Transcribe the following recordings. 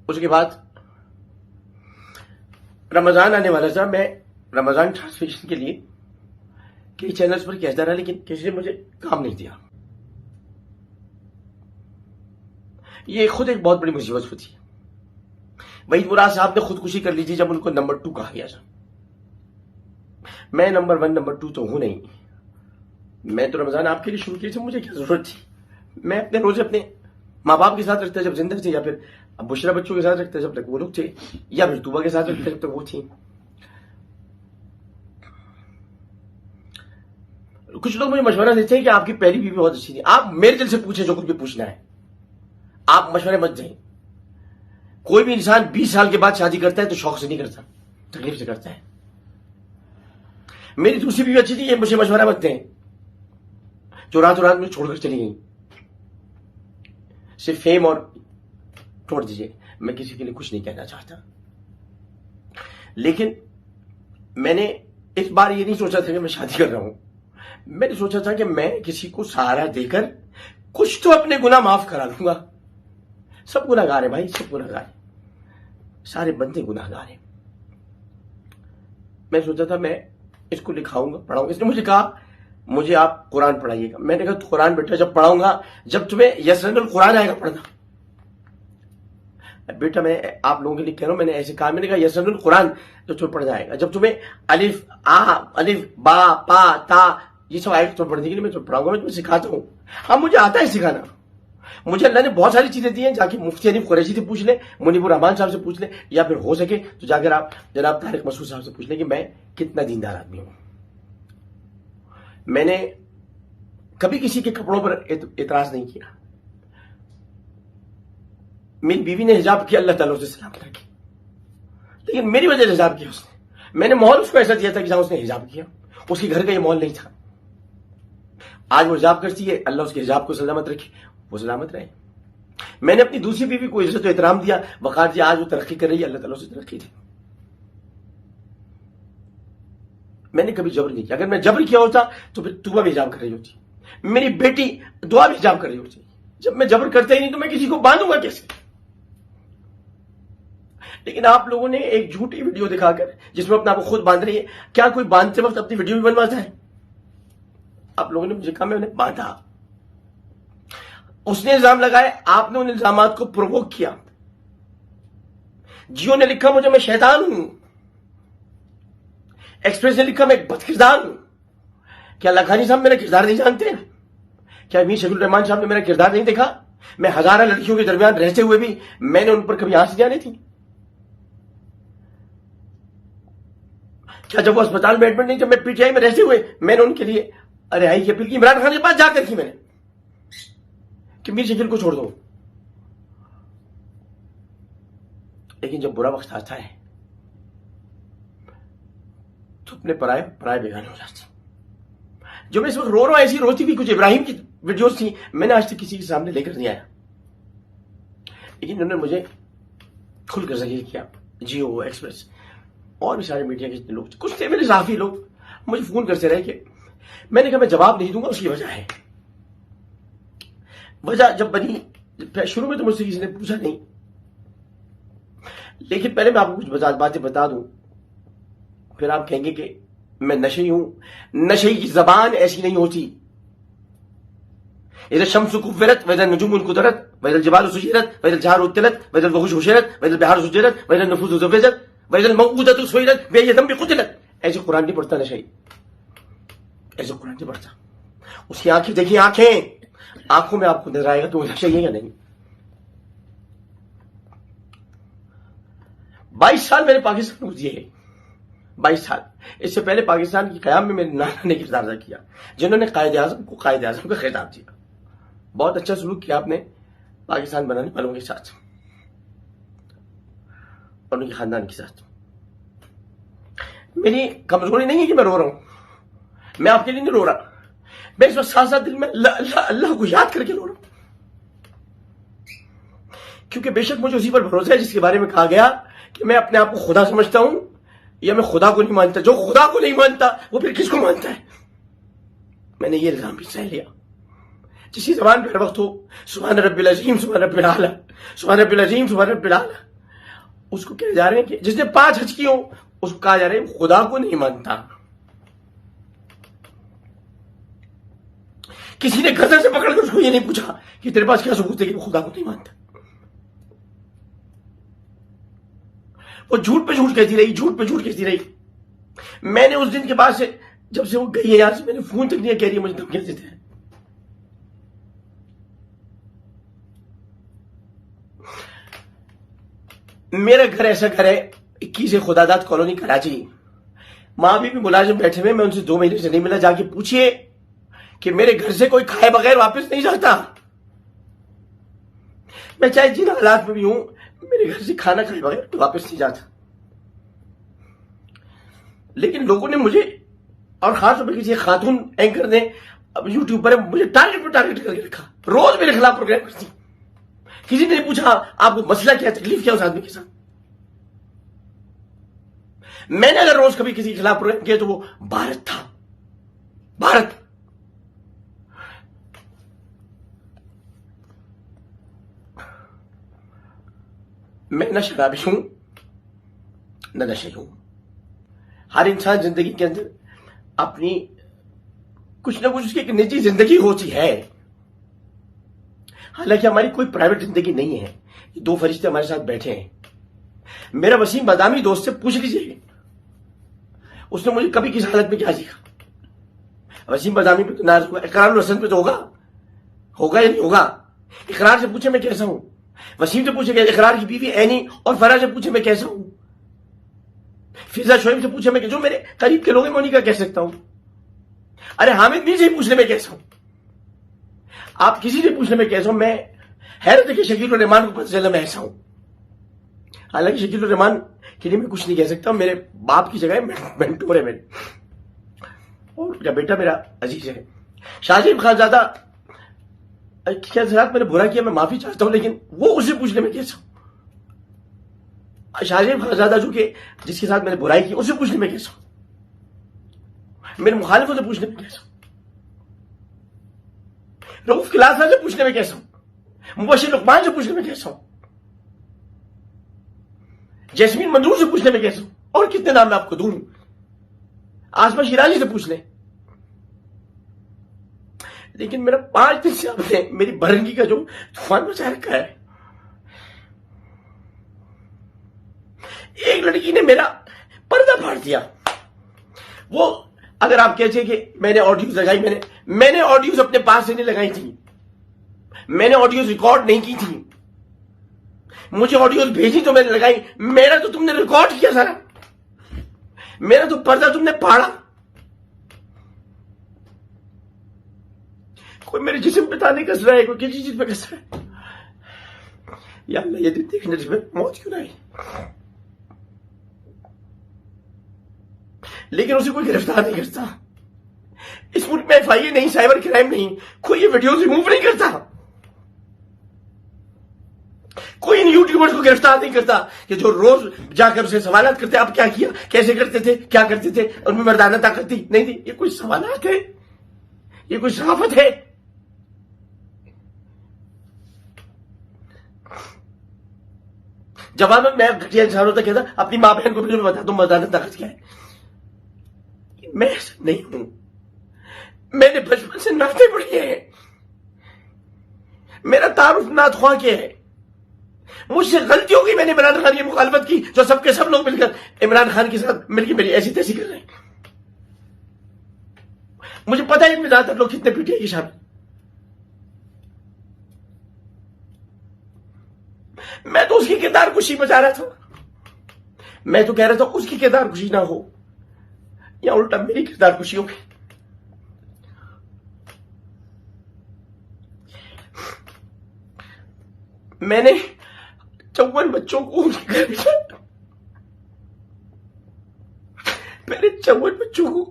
اس کے بعد رمضان آنے والا تھا. میں رمضان ٹرانسمیشن کے لیے کئی چینلز پر کہتا رہا لیکن کسی نے مجھے کام نہیں دیا. یہ خود ایک بہت بڑی مصیبت ہوتی ہے. وحید مراد صاحب نے خودکشی کر لی تھی جب ان کو نمبر 2 کہا گیا تھا. میں نمبر 1 نمبر 2 تو ہوں نہیں. میں تو رمضان آپ کے لیے شروع کی تھی, مجھے کیا ضرورت تھی. میں اپنے روزے اپنے ماں باپ کے ساتھ رکھتا جب زندہ تھے, یا پھر بشرا بچوں کے ساتھ رکھتا جب تک وہ لوگ تھے, یا پھر طوبہ کے ساتھ رکھتا جب تک وہ تھی. کچھ لوگ مجھے مشورہ دیتے ہیں کہ آپ کی پہلی بیوی بہت اچھی تھی. آپ میرے دل سے پوچھیں جو کچھ بھی پوچھنا ہے, آپ مشورے مت دیں. کوئی بھی انسان 20 سال کے بعد شادی کرتا ہے تو شوق سے نہیں کرتا, تکلیف سے کرتا ہے. میری دوسری بیوی اچھی تھی, یہ مجھے مشورہ مت دیں جو رات رات میں چھوڑ کر چلی گئی. صرف فیم اور چھوڑ دیجیے, میں کسی کے لیے کچھ نہیں کہنا چاہتا. لیکن میں نے اس بار یہ نہیں سوچا تھا کہ میں شادی کر رہا ہوں. میں نے سوچا تھا کہ میں کسی کو سہارا دے کر کچھ تو اپنے گناہ معاف کرا لوں گا. سب گناہ گار ہیں بھائی, سب گناہ گار ہیں, سارے بندے گناہ گار ہیں. میں سوچا تھا میں اس کو لکھاؤں گا, پڑھاؤں گا. اس نے مجھے کہا مجھے آپ قرآن پڑھائیے گا. میں نے کہا قرآن بیٹا جب پڑھاؤں گا جب تمہیں یسرن القرآن آئے گا پڑھنا. بیٹا میں آپ لوگوں کے لیے کہہ رہا ہوں, میں نے ایسے کہا, میں نے کہا یسرن القرآن جو تمہیں پڑھنا آئے گا, جب تمہیں الف با پا تا یہ سب آئے گا تمہیں پڑھنے کے لیے میں تمہیں پڑھاؤں گا, میں تمہیں سکھاتا ہوں. ہاں مجھے آتا ہے سکھانا. مجھے اللہ نے بہت ساری چیزیں دی ہیں, جا کے مفتی حنیف قریشی سے پوچھ لیں, منیب الرحمان صاحب سے پوچھ لیں, یا پھر ہو سکے تو جا کر آپ جناب طارق مسعود صاحب سے پوچھ لیں کہ میں کتنا دیندار آدمی ہوں. میں نے کبھی کسی کے کپڑوں پر اعتراض نہیں کیا. میری بیوی نے حجاب کیا, اللہ تعالیٰ اسے سلامت رکھے, لیکن میری وجہ سے حجاب کیا اس نے. میں نے ماحول اس کو ایسا دیا تھا کہ جہاں اس نے حجاب کیا, اس کے گھر کا یہ ماحول نہیں تھا. آج وہ حجاب کرتی ہے, اللہ اس کے حجاب کو سلامت رکھے, وہ سلامت رہے. میں نے اپنی دوسری بیوی کو عزت و احترام دیا, وقار دیا, آج وہ ترقی کر رہی ہے, اللہ تعالیٰ سے ترقی دی. میں نے کبھی جبر نہیں کیا. اگر میں جبر کیا ہوتا تو پھر طوبہ بھی حجاب کر رہی ہوتی, میری بیٹی دعا بھی حجاب کر رہی ہوتی. جب میں جبر کرتا ہی نہیں تو میں کسی کو باندھوں گا کیسے. لیکن آپ لوگوں نے ایک جھوٹی ویڈیو دکھا کر جس میں اپنا آپ کو خود باندھ رہی ہے. کیا کوئی باندھتے وقت اپنی ویڈیو بھی بنواتا ہے؟ آپ لوگوں نے مجھے کہا میں انہیں باندھا. اس نے الزام لگائے, آپ نے ان الزامات کو پرووک کیا. جیو نے لکھا مجھے میں شیطان ہوں, ایکسپریس نے لکھا میں ایک بد کردار ہوں. کیا لکھانی صاحب میرا کردار نہیں جانتے ہیں؟ کیا میر شکیل الرحمان صاحب نے میرا کردار نہیں دیکھا؟ میں ہزارہ لڑکیوں کے درمیان رہتے ہوئے بھی میں نے ان پر کبھی آنکھ جانے تھی؟ کیا جب وہ اسپتال میں ایڈمٹ نہیں, جب میں پی ٹی آئی میں رہتے ہوئے میں نے ان کے لیے رہائی کی اپیل کی, عمران خان کے پاس جا کر کی میں نے کہ میر شکیل کو چھوڑ دو. لیکن جب برا وقت آتا ہے تو اپنے پرائے بیگانے ہو جاتے. جو میں اس وقت رو رہا ہوں, ایسی روتی بھی کچھ ابراہیم کی ویڈیوز تھی, میں نے آج تک کسی کے سامنے لے کر نہیں آیا. لیکن انہوں نے مجھے کھل کر ذلیل کیا. جیو, ایکسپریس اور بھی سارے میڈیا کے جتنے لوگ, کچھ تھے میرے صحافی لوگ, مجھے فون کرتے رہے کہ میں نے کہا میں جواب نہیں دوں گا. اس کی وجہ ہے, وجہ جب بنی شروع میں تو مجھ سے کسی نے پوچھا نہیں, لیکن پہلے میں آپ کو کچھ باتیں بتا دوں, پھر آپ کہیں گے کہ میں نشئی ہوں. نشئی کی زبان ایسی نہیں ہوتی. اذا الشمس كورت واذا النجوم انكدرت واذا الجبال سيرت واذا الجبال عطلت واذا الوحوش حشرت واذا البحار سجرت واذا النفوس زوجت واذا الموءودة سئلت بأي ذنب قتلت. ایسے قرآن نہیں پڑھتا نشئی, ایسے قرآن نہیں پڑھتا. اس کی آنکھیں دیکھیں, آنکھوں میں آپ کو نظر آئے گا تو نشئی ہے یا نہیں. 22 سال میں نے پاکستان کو دیے, 22 سال. اس سے پہلے پاکستان کی قیام میں میرے نانا نے کردار ادا کیا, جنہوں نے قائد اعظم کو قائد اعظم کا خطاب دیا. بہت اچھا سلوک کیا آپ نے پاکستان بنانے والوں کے ساتھ اور ان کے خاندان کے ساتھ. میری کمزوری نہیں ہے کہ میں رو رہا ہوں, میں آپ کے لیے نہیں رو رہا, میں اس وقت ساتھ ساتھ دل میں اللہ کو یاد کر کے رو رہا ہوں. کیونکہ بے شک مجھے اسی پر بھروسہ ہے جس کے بارے میں کہا گیا کہ میں اپنے آپ کو خدا سمجھتا ہوں یا میں خدا کو نہیں مانتا. جو خدا کو نہیں مانتا وہ پھر کس کو مانتا ہے؟ میں نے یہ الزام بھی سہ لیا. جس کی زبان پہ ہر وقت ہو سبحان رب العظیم سبحان رب العالی, سبحان رب العظیم سبحان رب العالی, اس کو کہے جا رہے ہیں کہ جس نے 5 حج کی ہوں اس کو کہا جا رہا ہے خدا کو نہیں مانتا. کسی نے گردن سے پکڑ کر اس کو یہ نہیں پوچھا کہ تیرے پاس کیا ثبوت ہے کہ وہ خدا کو نہیں مانتا. وہ جھوٹ پہ جھوٹ کہتی رہی، جھوٹ پہ جھوٹ کہتی رہی. میں نے اس دن کے بعد سے جب سے وہ گئی ہے یہاں سے میں نے فون تک نہیں کہہ رہی ہے مجھے دھمکیاں دیتے ہیں. میرا گھر ایسا گھر ہے 21 خدا داد کالونی کراچی. ماں بھی ملازم بیٹھے ہوئے، میں ان سے 2 مہینے سے نہیں ملا. جا کے پوچھئے کہ میرے گھر سے کوئی کھائے بغیر واپس نہیں جاتا. میں چاہے جن حالات میں بھی ہوں میرے گھر سے کھانا کھائے بغیر واپس نہیں جاتا. لیکن لوگوں نے مجھے، اور خاص طور پر کسی خاتون اینکر نے یوٹیوب پر مجھے ٹارگٹ پہ ٹارگٹ کر کے رکھا. روز میرے خلاف پروگرام کرتی. کسی نے نہیں پوچھا آپ کو مسئلہ کیا، تکلیف کیا اس آدمی کے ساتھ. میں نے اگر روز کبھی کسی کے خلاف پروگرام کیا تو وہ بھارت تھا. بھارت. میں نہ شرابی ہوں نہ نشے ہوں. ہر انسان زندگی کے اندر اپنی کچھ نہ کچھ اس کی ایک نجی زندگی ہوتی ہے. حالانکہ ہماری کوئی پرائیویٹ زندگی نہیں ہے. یہ 2 فرشتے ہمارے ساتھ بیٹھے ہیں. میرا وسیم بادامی دوست سے پوچھ لیجیے اس نے مجھے کبھی کس حالت میں کیا سیکھا. وسیم بادامی پہ تو ناراض ہوا، اقرار الحسن پہ تو ہوگا یا نہیں ہوگا. اقرار سے پوچھے میں کیسا ہوں. وسیم سے پوچھے کہ اقرار کی بیوی اینی اور فرح سے پوچھے میں کیسا ہوں. فضا شعیب سے پوچھے میں کہ جو میرے قریب کے لوگ ہیں میں انہیں کا کہہ سکتا ہوں. ارے حامد میر سے پوچھنے میں کیسا ہوں. آپ کسی سے پوچھنے میں کیسا ہوں. میں حیرت ہے کہ شکیل الرحمان کو پتہ چلا میں ایسا ہوں. حالانکہ شکیل الرحمان کے لیے میں کچھ نہیں کہہ سکتا. میرے باپ کی جگہ مینٹور ہے میرے، اور میرا بیٹا میرا عزیز ہے. شاہزیب خانزادہ کیا میں نے برا کیا، میں معافی چاہتا ہوں، لیکن وہ اسے پوچھنے میں کیسا ہوں. شاہزیب خانزادہ جو کہ جس کے ساتھ میں نے برائی کی اسے پوچھنے میں کیسا ہوں. میرے مخالفوں سے پوچھنے میں کیسا ہوں. رؤف کلاسا سے پوچھنے میں کیسا ہوں. مبشر لقمان سے پوچھنے میں کیسا ہوں. جیسمین منظور سے پوچھنے میں کیسا ہوں. اور کتنے نام میں آپ کو دوں. آسما شیرازی سے پوچھ لیں. لیکن میرا 5 دن سے آپ نے میری برنگی کا جو طوفان مچا رکھا ہے. ایک لڑکی نے میرا پردہ پھاڑ دیا. وہ اگر آپ کہتے ہیں کہ میں نے آڈیوز لگائی، میں نے آڈیوز اپنے پاس سے نہیں لگائی تھی. میں نے آڈیوز ریکارڈ نہیں کی تھی. مجھے آڈیوز بھیجی تو میں نے لگائی. میرا تو تم نے ریکارڈ کیا سارا. میرا تو پردہ تم نے پھاڑا. کوئی میرے جسم پہ تانے کس رہا ہے، کوئی کسی چیز پہ کس رہا ہے. یا اللہ یہ دن دیکھنے جس میں موت کیوں نہ آئی. لیکن اسے کوئی گرفتار نہیں کرتا. اس ملک میں FIA نہیں، سائبر کرائم نہیں، کوئی یہ ویڈیوز ریموو نہیں کرتا. کوئی ان یوٹیوبرز کو گرفتار نہیں کرتا کہ جو روز جا کر اسے سوالات کرتے آپ کیا کیا، کیسے کرتے تھے، کیا کرتے تھے، ان میں مردانہ طاقت تھی نہیں تھی. یہ کوئی سوالات ہے؟ یہ کوئی صحافت ہے؟ جواب میں گھٹیا انسان ہوتا کہتا اپنی ماں بہن کو بھی میں بتا دوں مردانہ طاقت کیا ہے. میں ایسا نہیں ہوں. میں نے بچپن سے نعتیں پڑھی ہیں. میرا تعارف نعت خواں کے ہے. مجھ سے غلطی ہو گئی، میں نے عمران خان کی مخالفت کی جو سب کے سب لوگ مل کر عمران خان کے ساتھ مل کے میری ایسی تیسی کر رہے ہیں. مجھے پتا ہے ان میں زیادہ تر لوگ کتنے پیٹے کی شامل. میں تو اس کی کردار کشی بچا رہا تھا. میں تو کہہ رہا تھا اس کی کردار کشی نہ ہو، یا الٹا میری کردار کشی ہو گئی. میں نے 54 بچوں کو گھر بھیجا. میں نے 54 بچوں کو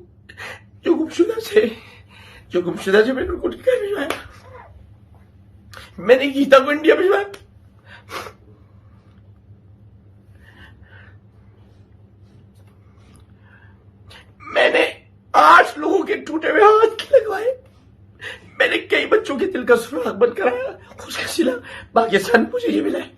جو گمشدہ سے میں نے ان کو گھر بھیجوایا. میں نے گیتا کو انڈیا بھیجوایا. میں نے 8 لوگوں کے ٹوٹے ہوئے ہاتھ لگوائے. میں نے کئی بچوں کے دل کا سراغ بند کرایا. خوش کا سلا پاکستان مجھے یہ ملا ہے.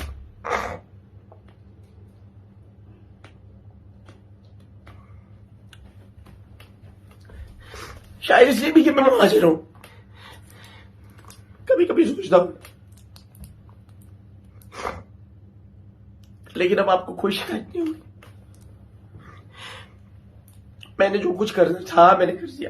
شاید اس لیے بھی کہ میں مہاجر ہوں. کبھی کبھی سوچتا ہوں لیکن اب آپ کو کوئی شکایت نہیں ہوگی. میں نے جو کچھ کرنا تھا میں نے کر دیا.